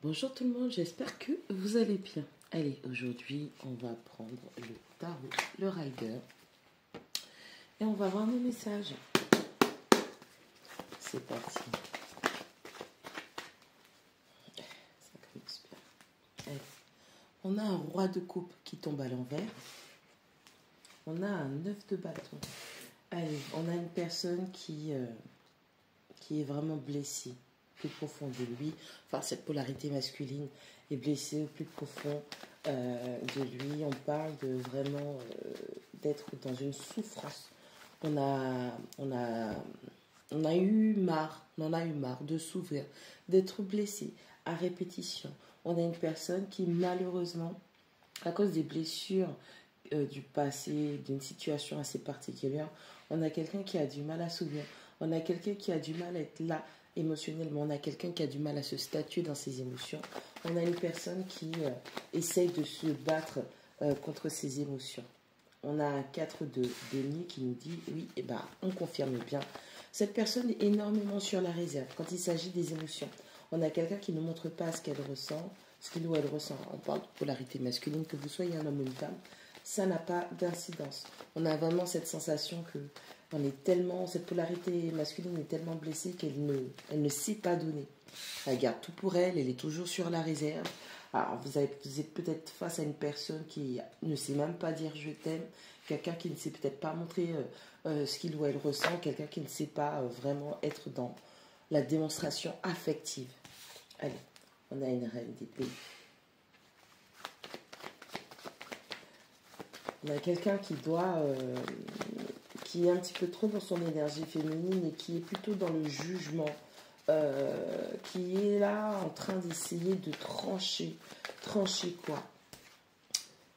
Bonjour tout le monde, j'espère que vous allez bien. Allez, aujourd'hui, on va prendre le tarot, le rider, et on va voir nos messages. C'est parti. Ça commence bien. Allez. On a un roi de coupe qui tombe à l'envers. On a un 9 de bâton. Allez, on a une personne qui est vraiment blessée, plus profond de lui. Enfin, cette polarité masculine est blessée au plus profond de lui. On parle de vraiment d'être dans une souffrance. On a eu marre, on en a eu marre de souffrir, d'être blessé à répétition. On a une personne qui malheureusement, à cause des blessures du passé, d'une situation assez particulière, on a quelqu'un qui a du mal à s'ouvrir. On a quelqu'un qui a du mal à être là émotionnellement. On a quelqu'un qui a du mal à se statuer dans ses émotions. On a une personne qui essaye de se battre contre ses émotions. On a un 4 de denier qui nous dit, oui, eh ben, on confirme bien. Cette personne est énormément sur la réserve quand il s'agit des émotions. On a quelqu'un qui ne montre pas ce qu'elle ressent, ce qu'il ou elle ressent. On parle de polarité masculine, que vous soyez un homme ou une femme, ça n'a pas d'incidence. On a vraiment cette sensation que cette polarité masculine est tellement blessée qu'elle ne sait pas donner. Elle garde tout pour elle, elle est toujours sur la réserve. Alors vous êtes peut-être face à une personne qui ne sait même pas dire je t'aime, quelqu'un qui ne sait peut-être pas montrer ce qu'il ou elle ressent, quelqu'un qui ne sait pas vraiment être dans la démonstration affective. Allez, on a une reine d'épée. On a quelqu'un qui est un petit peu trop dans son énergie féminine et qui est plutôt dans le jugement, qui est là en train d'essayer de trancher. Trancher quoi?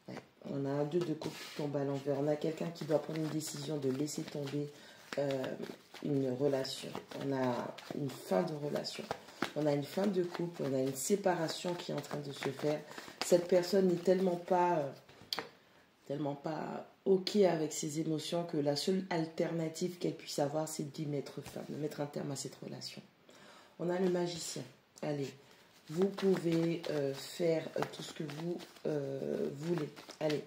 Ouais. On a un 2 de coupe qui tombe à l'envers. On a quelqu'un qui doit prendre une décision de laisser tomber une relation. On a une fin de relation. On a une fin de couple. On a une séparation qui est en train de se faire. Cette personne n'est tellement pas OK avec ses émotions que la seule alternative qu'elle puisse avoir, c'est d'y mettre fin, de mettre un terme à cette relation. On a le magicien. Allez, vous pouvez faire tout ce que vous voulez. Allez,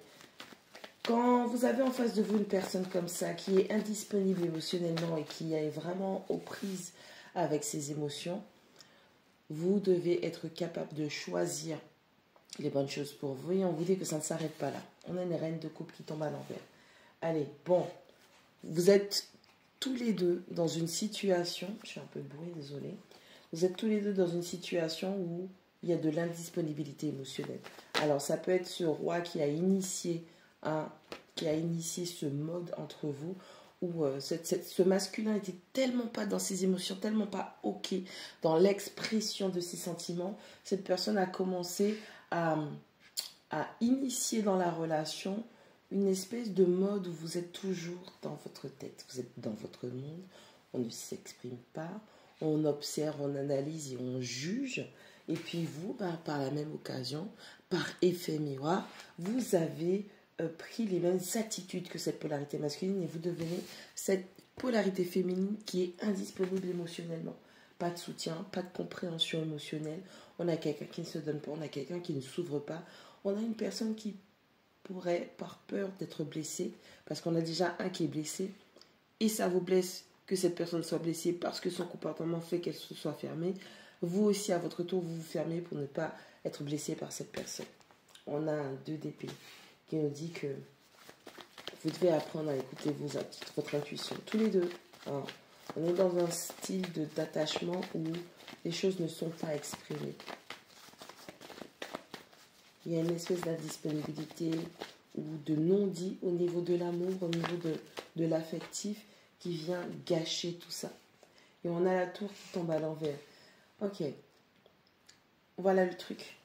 quand vous avez en face de vous une personne comme ça, qui est indisponible émotionnellement et qui est vraiment aux prises avec ses émotions, vous devez être capable de choisir les bonnes choses pour vous et on vous dit que ça ne s'arrête pas là. On a une reine de coupe qui tombe à l'envers. Allez, bon, vous êtes tous les deux dans une situation, je suis un peu bourrée, désolée, vous êtes tous les deux dans une situation où il y a de l'indisponibilité émotionnelle. Alors ça peut être ce roi qui a initié ce mode entre vous, où ce masculin était tellement pas dans ses émotions, tellement pas OK dans l'expression de ses sentiments, cette personne a commencé à initier dans la relation une espèce de mode où vous êtes toujours dans votre tête, vous êtes dans votre monde, on ne s'exprime pas, on observe, on analyse et on juge, et puis vous, par la même occasion, par effet miroir, vous avez pris les mêmes attitudes que cette polarité masculine et vous devenez cette polarité féminine qui est indisponible émotionnellement. Pas de soutien, pas de compréhension émotionnelle. On a quelqu'un qui ne se donne pas, on a quelqu'un qui ne s'ouvre pas. On a une personne qui pourrait, par peur d'être blessée, parce qu'on a déjà un qui est blessé, et ça vous blesse que cette personne soit blessée parce que son comportement fait qu'elle se soit fermée. Vous aussi, à votre tour, vous vous fermez pour ne pas être blessé par cette personne. On a un 2 d'épée qui nous dit que vous devez apprendre à écouter votre intuition. Tous les deux, hein. On est dans un style d'attachement où les choses ne sont pas exprimées. Il y a une espèce d'indisponibilité ou de non-dit au niveau de l'amour, au niveau de l'affectif qui vient gâcher tout ça. Et on a la tour qui tombe à l'envers. Ok, voilà le truc.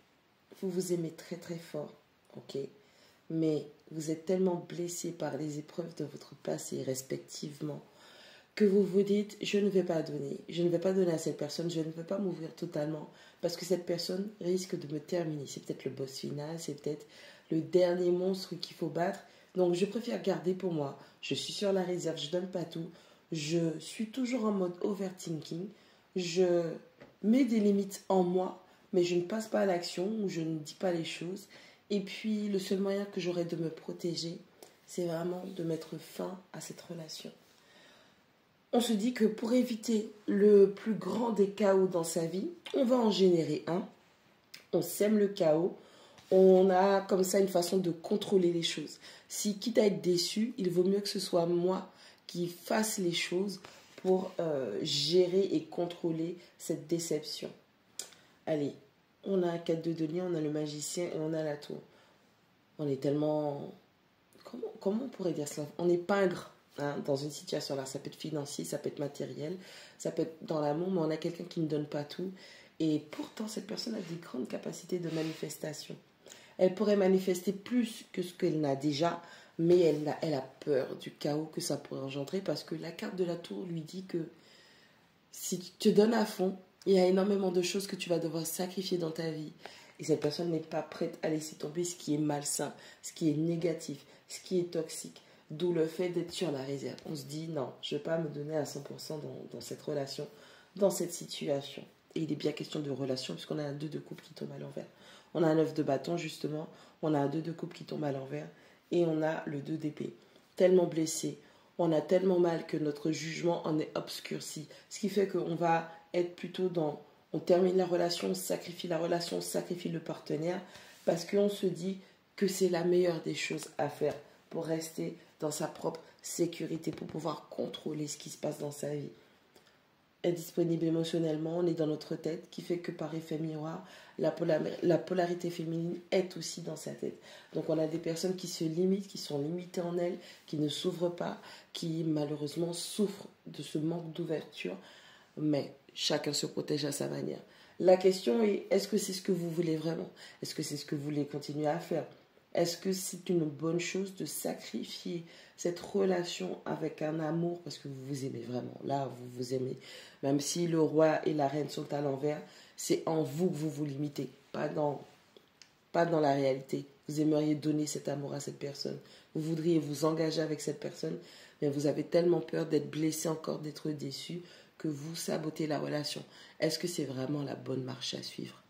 Vous vous aimez très très fort, ok, mais vous êtes tellement blessé par les épreuves de votre passé respectivement que vous vous dites, je ne vais pas donner à cette personne, je ne vais pas m'ouvrir totalement, parce que cette personne risque de me terminer. C'est peut-être le boss final, c'est peut-être le dernier monstre qu'il faut battre. Donc je préfère garder pour moi. Je suis sur la réserve, je ne donne pas tout. Je suis toujours en mode overthinking. Je mets des limites en moi, mais je ne passe pas à l'action ou je ne dis pas les choses. Et puis, le seul moyen que j'aurais de me protéger, c'est vraiment de mettre fin à cette relation. On se dit que pour éviter le plus grand des chaos dans sa vie, on va en générer un. On sème le chaos. On a comme ça une façon de contrôler les choses. Si quitte à être déçu, il vaut mieux que ce soit moi qui fasse les choses pour gérer et contrôler cette déception. Allez, on a un 4 de denier, on a le magicien et on a la tour. On est tellement... Comment on pourrait dire ça? On est pingre hein, dans une situation là. Ça peut être financier, ça peut être matériel, ça peut être dans l'amour, mais on a quelqu'un qui ne donne pas tout. Et pourtant, cette personne a des grandes capacités de manifestation. Elle pourrait manifester plus que ce qu'elle n'a déjà, mais elle a peur du chaos que ça pourrait engendrer parce que la carte de la tour lui dit que si tu te donnes à fond, il y a énormément de choses que tu vas devoir sacrifier dans ta vie. Et cette personne n'est pas prête à laisser tomber ce qui est malsain, ce qui est négatif, ce qui est toxique. D'où le fait d'être sur la réserve. On se dit non, je ne vais pas me donner à 100% dans cette relation, dans cette situation. Et il est bien question de relation puisqu'on a un 2 de coupe qui tombe à l'envers. On a un 9 de bâton justement, on a un 2 de coupe qui tombe à l'envers et on a le 2 d'épée. Tellement blessé, on a tellement mal que notre jugement en est obscurci. Ce qui fait qu'on va être plutôt dans... On termine la relation, on sacrifie le partenaire parce qu'on se dit que c'est la meilleure des choses à faire pour rester dans sa propre sécurité, pour pouvoir contrôler ce qui se passe dans sa vie. Être disponible émotionnellement, on est dans notre tête, qui fait que par effet miroir, la polarité féminine est aussi dans sa tête. Donc on a des personnes qui se limitent, qui sont limitées en elles, qui ne s'ouvrent pas, qui malheureusement souffrent de ce manque d'ouverture, mais chacun se protège à sa manière. La question est, est-ce que c'est ce que vous voulez vraiment? Est-ce que c'est ce que vous voulez continuer à faire? Est-ce que c'est une bonne chose de sacrifier cette relation avec un amour parce que vous vous aimez vraiment? Là, vous vous aimez. Même si le roi et la reine sont à l'envers, c'est en vous que vous vous limitez, pas dans la réalité. Vous aimeriez donner cet amour à cette personne. Vous voudriez vous engager avec cette personne, mais vous avez tellement peur d'être blessé encore, d'être déçu, que vous sabotez la relation. Est-ce que c'est vraiment la bonne marche à suivre?